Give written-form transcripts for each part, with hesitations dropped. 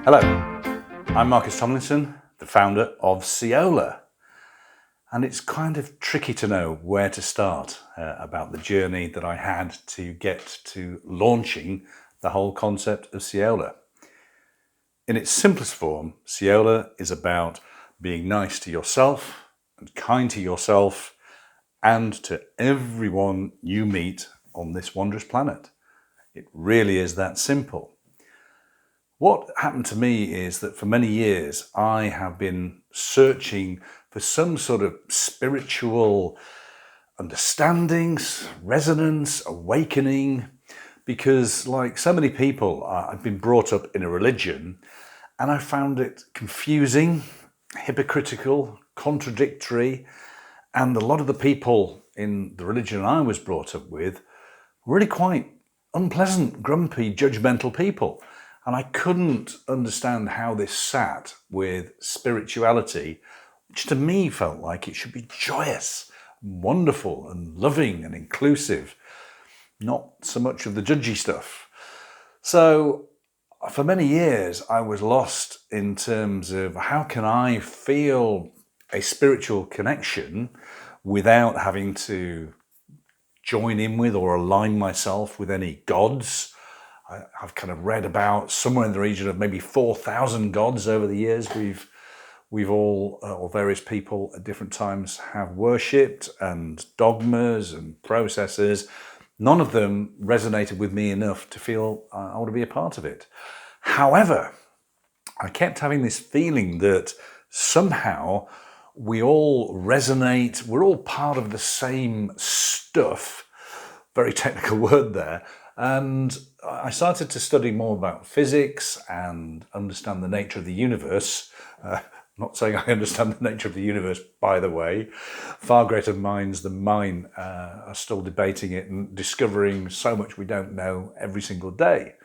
Hello, I'm Marcus Tomlinson, the founder of SEIOLA, and it's kind of tricky to know where to start about the journey that I had to get to launching the whole concept of SEIOLA. In its simplest form, SEIOLA is about being nice to yourself and kind to yourself and to everyone you meet on this wondrous planet. It really is that simple. What happened to me is that for many years I have been searching for some sort of spiritual understandings, resonance, awakening, because like so many people, I've been brought up in a religion and I found it confusing, hypocritical, contradictory, and a lot of the people in the religion I was brought up with were really quite unpleasant, grumpy, judgmental people. And I couldn't understand how this sat with spirituality, which to me felt like it should be joyous, wonderful and loving and inclusive, not so much of the judgy stuff. So for many years, I was lost in terms of how can I feel a spiritual connection without having to join in with or align myself with any gods. I've kind of read about somewhere in the region of maybe 4,000 gods over the years we've all, or various people at different times have worshipped, and dogmas and processes. None of them resonated with me enough to feel I want to be a part of it. However, I kept having this feeling that somehow we all resonate, we're all part of the same stuff, very technical word there. And I started to study more about physics and understand the nature of the universe. Not saying I understand the nature of the universe, by the way. Far greater minds than mine are still debating it and discovering so much we don't know every single day.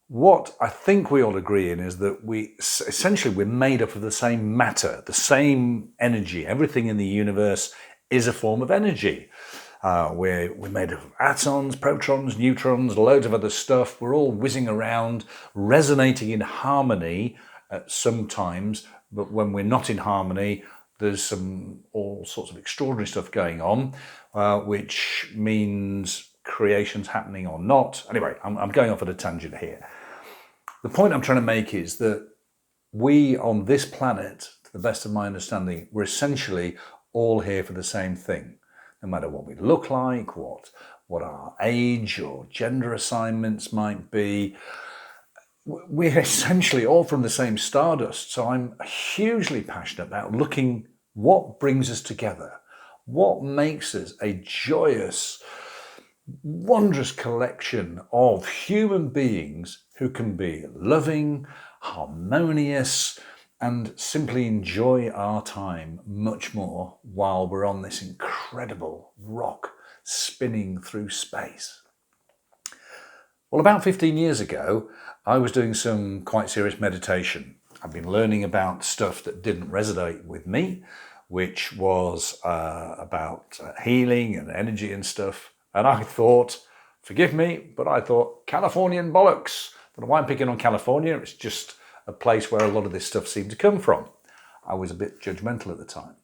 What I think we all agree in is that we're made up of the same matter, the same energy. Everything in the universe is a form of energy. We're made of atoms, protons, neutrons, loads of other stuff. We're all whizzing around, resonating in harmony sometimes, but when we're not in harmony, there's all sorts of extraordinary stuff going on, which means creation's happening or not. Anyway, I'm going off at a tangent here. The point I'm trying to make is that we on this planet, to the best of my understanding, we're essentially all here for the same thing. No matter what we look like, what our age or gender assignments might be, we're essentially all from the same stardust. So I'm hugely passionate about looking what brings us together, what makes us a joyous, wondrous collection of human beings who can be loving, harmonious, and simply enjoy our time much more while we're on this incredible rock spinning through space. Well, about 15 years ago, I was doing some quite serious meditation. I've been learning about stuff that didn't resonate with me, which was about healing and energy and stuff. And I thought, forgive me, but I thought Californian bollocks. I don't know why I'm picking on California. It's just a place where a lot of this stuff seemed to come from. I was a bit judgmental at the time.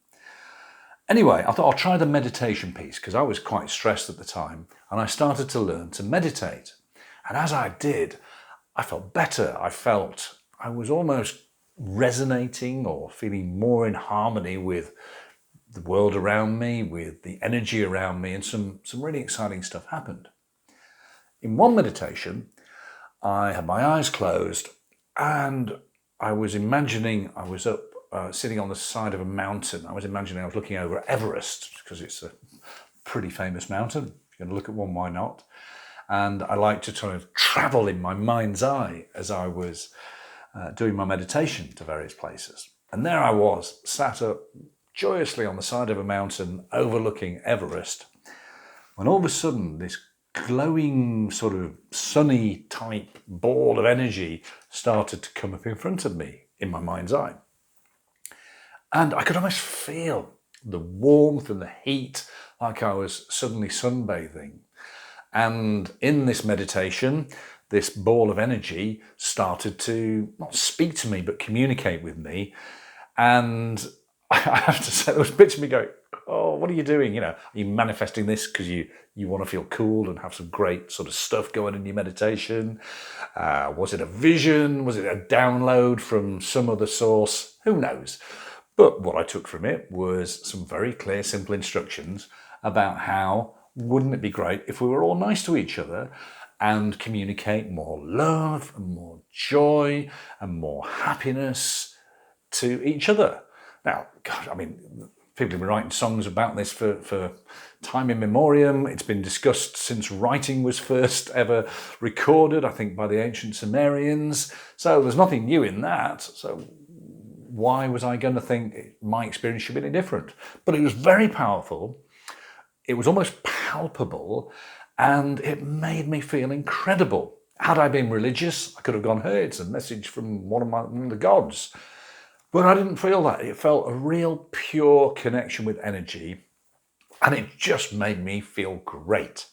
Anyway, I thought I'll try the meditation piece because I was quite stressed at the time, and I started to learn to meditate. And as I did, I felt better. I was almost resonating or feeling more in harmony with the world around me, with the energy around me, and some really exciting stuff happened. In one meditation, I had my eyes closed and I was imagining I was up sitting on the side of a mountain. I was imagining I was looking over Everest because it's a pretty famous mountain. If you're going to look at one, why not? And I like to try to travel in my mind's eye as I was doing my meditation to various places. And there I was, sat up joyously on the side of a mountain overlooking Everest, when all of a sudden this glowing sort of sunny type ball of energy started to come up in front of me in my mind's eye. And I could almost feel the warmth and the heat, like I was suddenly sunbathing. And in this meditation, this ball of energy started to not speak to me, but communicate with me. And I have to say, there was bits of me going, oh, what are you doing? Are you manifesting this because you want to feel cool and have some great sort of stuff going in your meditation? Was it a vision? Was it a download from some other source? Who knows? But what I took from it was some very clear, simple instructions about how wouldn't it be great if we were all nice to each other and communicate more love and more joy and more happiness to each other. Now, God, I mean, people have been writing songs about this for time immemorial. It's been discussed since writing was first ever recorded, I think, by the ancient Sumerians. So there's nothing new in that. So why was I going to think my experience should be any different? But it was very powerful. It was almost palpable, and it made me feel incredible. Had I been religious, I could have gone, hey, it's a message from one of the gods. But I didn't feel that. It felt a real pure connection with energy, and it just made me feel great.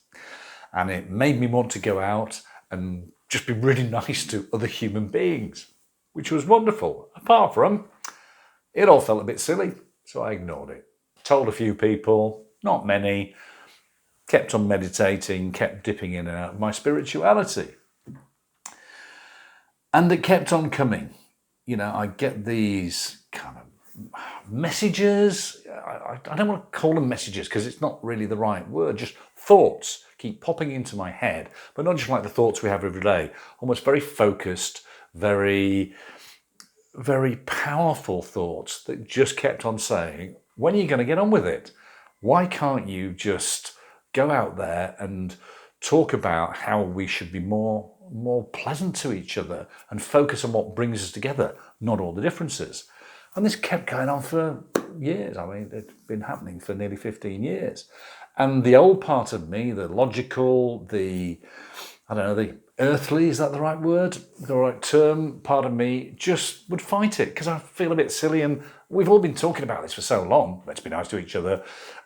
And it made me want to go out and just be really nice to other human beings, which was wonderful. Apart from, it all felt a bit silly, so I ignored it. Told a few people, not many, kept on meditating, kept dipping in and out of my spirituality. And it kept on coming. I get these kind of messages. I don't want to call them messages because it's not really the right word, just thoughts keep popping into my head, but not just like the thoughts we have every day, almost very focused, very, very powerful thoughts that just kept on saying, when are you going to get on with it? Why can't you just go out there and talk about how we should be more pleasant to each other and focus on what brings us together, not all the differences? And this kept going on for years. I mean, it's been happening for nearly 15 years. And the old part of me, the logical, the earthly, is that the right word? The right term? Part of me just would fight it because I feel a bit silly. And we've all been talking about this for so long. Let's be nice to each other.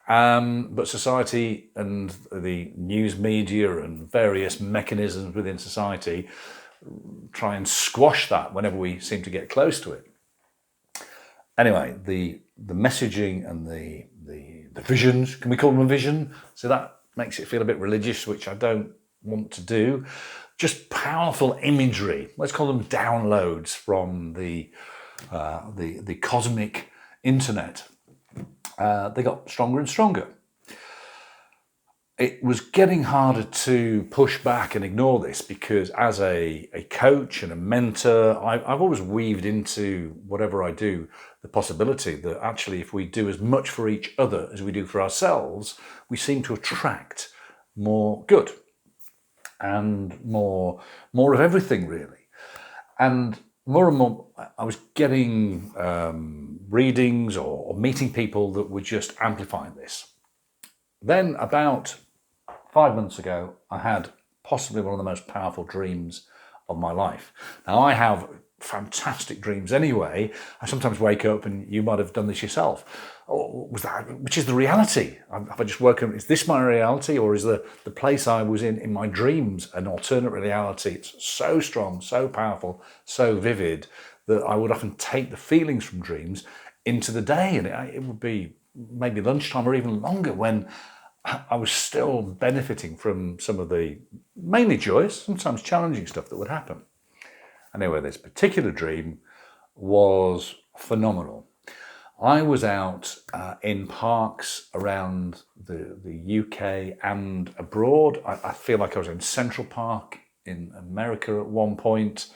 But society and the news media and various mechanisms within society try and squash that whenever we seem to get close to it. Anyway, the messaging and the visions, can we call them a vision? So that makes it feel a bit religious, which I don't want to do. Just powerful imagery. Let's call them downloads from the cosmic internet. They got stronger and stronger. It was getting harder to push back and ignore this because as a coach and a mentor, I've always weaved into whatever I do the possibility that actually if we do as much for each other as we do for ourselves, we seem to attract more good and more of everything, really. And more, I was getting readings or meeting people that were just amplifying this. Then about 5 months ago, I had possibly one of the most powerful dreams of my life. Now, I have fantastic dreams anyway. I sometimes wake up, and you might have done this yourself. Oh, which is the reality? Have I just woken up? Is this my reality, or is the place I was in my dreams an alternate reality? It's so strong, so powerful, so vivid that I would often take the feelings from dreams into the day, and it would be maybe lunchtime or even longer when I was still benefiting from some of the mainly joyous, sometimes challenging stuff that would happen. Anyway, this particular dream was phenomenal. I was out in parks around the UK and abroad. I feel like I was in Central Park in America at one point,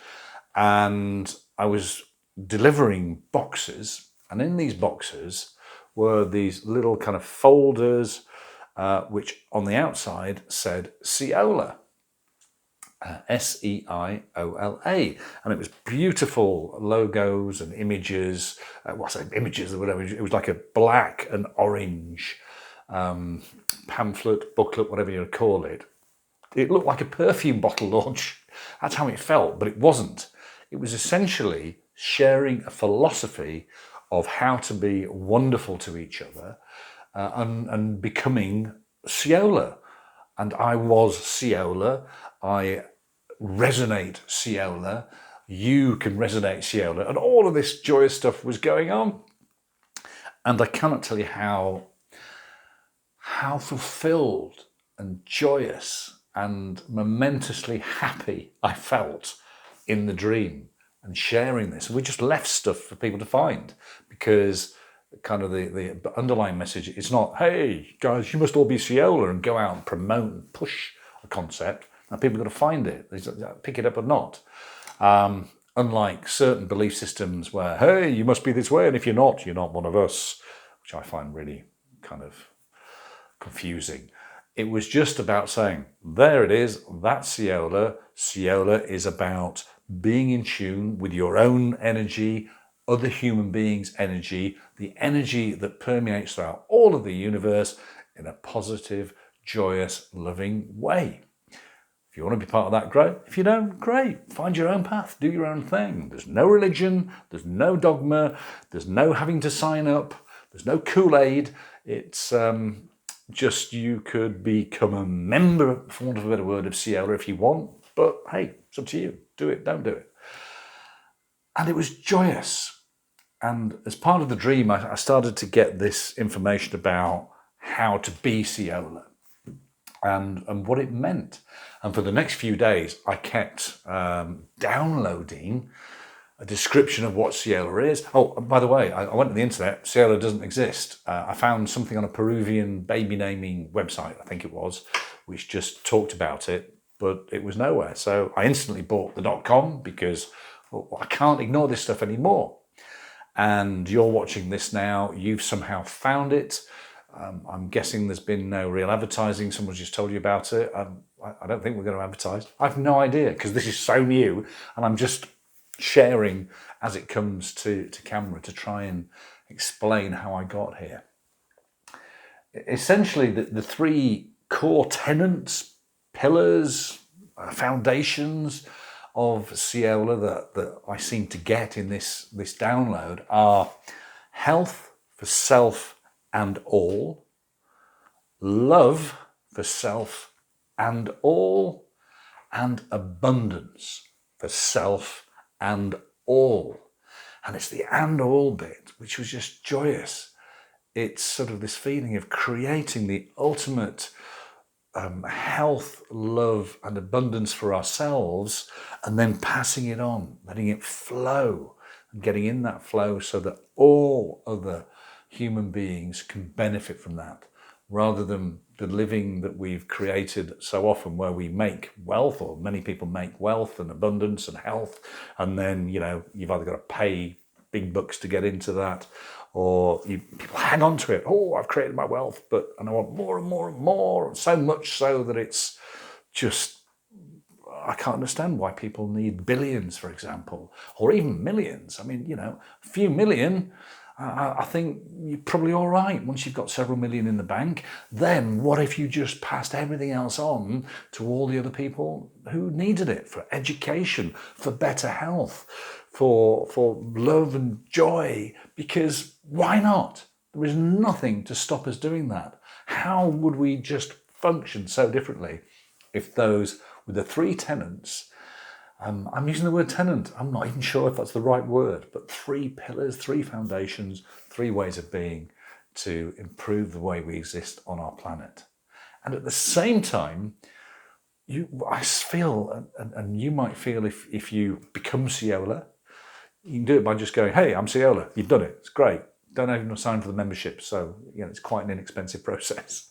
and I was delivering boxes, and in these boxes were these little kind of folders which on the outside said SEIOLA, SEIOLA, and it was beautiful logos and images. Images or whatever. It was like a black and orange pamphlet, booklet, whatever you call it. It looked like a perfume bottle launch. That's how it felt, but it wasn't. It was essentially sharing a philosophy of how to be wonderful to each other and becoming SEIOLA. And I was SEIOLA. I resonate SEIOLA, you can resonate SEIOLA, and all of this joyous stuff was going on. And I cannot tell you how fulfilled and joyous and momentously happy I felt in the dream and sharing this. We just left stuff for people to find, because kind of the underlying message, it's not, hey guys, you must all be SEIOLA, and go out and promote and push a concept. Now people are going to find it, they pick it up or not. Unlike certain belief systems where, hey, you must be this way, and if you're not one of us, which I find really kind of confusing. It was just about saying, there it is, that's SEIOLA. SEIOLA is about being in tune with your own energy, other human beings' energy, the energy that permeates throughout all of the universe in a positive, joyous, loving way. If you want to be part of that, great. If you don't, great. Find your own path, do your own thing. There's no religion, there's no dogma, there's no having to sign up, there's no Kool-Aid. It's just you could become a member, for want of a better word, of SEIOLA if you want. But hey, it's up to you. Do it, don't do it. And it was joyous. And as part of the dream, I started to get this information about how to be SEIOLA and what it meant. And for the next few days, I kept downloading a description of what SEIOLA is. Oh, by the way, I went to the internet. SEIOLA doesn't exist. I found something on a Peruvian baby naming website, I think it was, which just talked about it, but it was nowhere. So I instantly bought the .com because I can't ignore this stuff anymore. And you're watching this now. You've somehow found it. I'm guessing there's been no real advertising. Someone's just told you about it. I don't think we're going to advertise. I have no idea, because this is so new, and I'm just sharing as it comes to camera to try and explain how I got here. Essentially, the three core tenets, pillars, foundations of SEIOLA that I seem to get in this download are health for self and all, love for self and all, and abundance for self and all. And it's the and all bit, which was just joyous. It's sort of this feeling of creating the ultimate health, love, and abundance for ourselves, and then passing it on, letting it flow, and getting in that flow so that all other human beings can benefit from that, rather than the living that we've created so often, where we make wealth, or many people make wealth and abundance and health, and then you've either got to pay big bucks to get into that, or people hang on to it. Oh, I've created my wealth, and I want more and more and more, so much so that it's just, I can't understand why people need billions, for example, or even millions. I mean, a few million, I think you're probably all right once you've got several million in the bank. Then what if you just passed everything else on to all the other people who needed it, for education, for better health, for love and joy? Because why not? There is nothing to stop us doing that. How would we just function so differently if those were the three tenets? I'm using the word tenant. I'm not even sure if that's the right word, but three pillars, three foundations, three ways of being to improve the way we exist on our planet. And at the same time, I feel, and you might feel if you become SEIOLA, you can do it by just going, hey, I'm SEIOLA. You've done it. It's great. Don't even sign for the membership. So, it's quite an inexpensive process.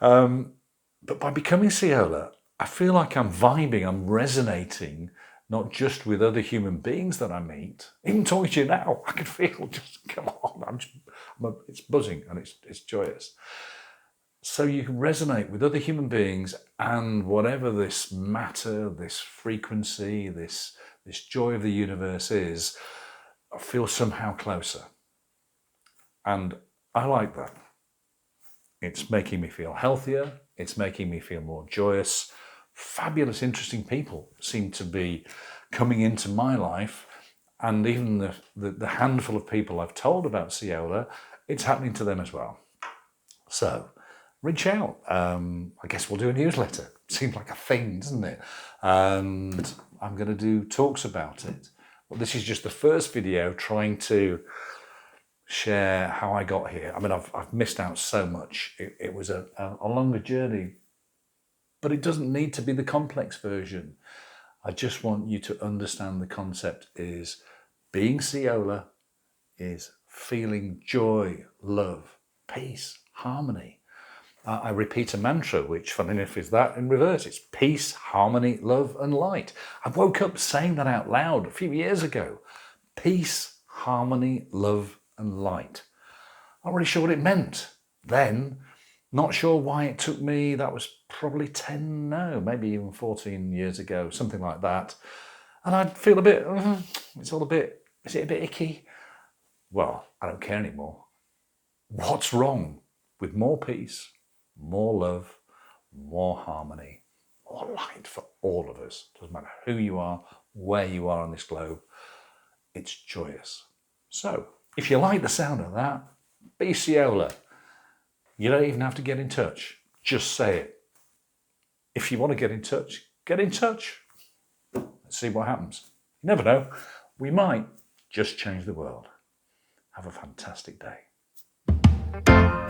But by becoming SEIOLA, I feel like I'm vibing, I'm resonating, not just with other human beings that I meet. Even talking to you now, I can feel just, come on, it's buzzing and it's joyous. So you can resonate with other human beings, and whatever this matter, this frequency, this joy of the universe is, I feel somehow closer. And I like that. It's making me feel healthier. It's making me feel more joyous. Fabulous, interesting people seem to be coming into my life, and even the handful of people I've told about SEIOLA, it's happening to them as well. So reach out. I guess we'll do a newsletter. Seems like a thing, doesn't it? And I'm going to do talks about it. Well, this is just the first video trying to share how I got here. I mean, I've missed out so much. It was a longer journey, but it doesn't need to be the complex version. I just want you to understand the concept is being SEIOLA is feeling joy, love, peace, harmony. I repeat a mantra, which funny enough is that in reverse. It's peace, harmony, love and light. I woke up saying that out loud a few years ago. Peace, harmony, love and light. Not really sure what it meant then. Not sure why it took me, that was probably 10, no, maybe even 14 years ago, something like that. And I'd feel a bit, is it a bit icky? Well, I don't care anymore. What's wrong with more peace, more love, more harmony, more light for all of us? Doesn't matter who you are, where you are on this globe, it's joyous. So, if you like the sound of that, be SEIOLA. You don't even have to get in touch. Just say it. If you want to get in touch, get in touch. Let's see what happens. You never know. We might just change the world. Have a fantastic day.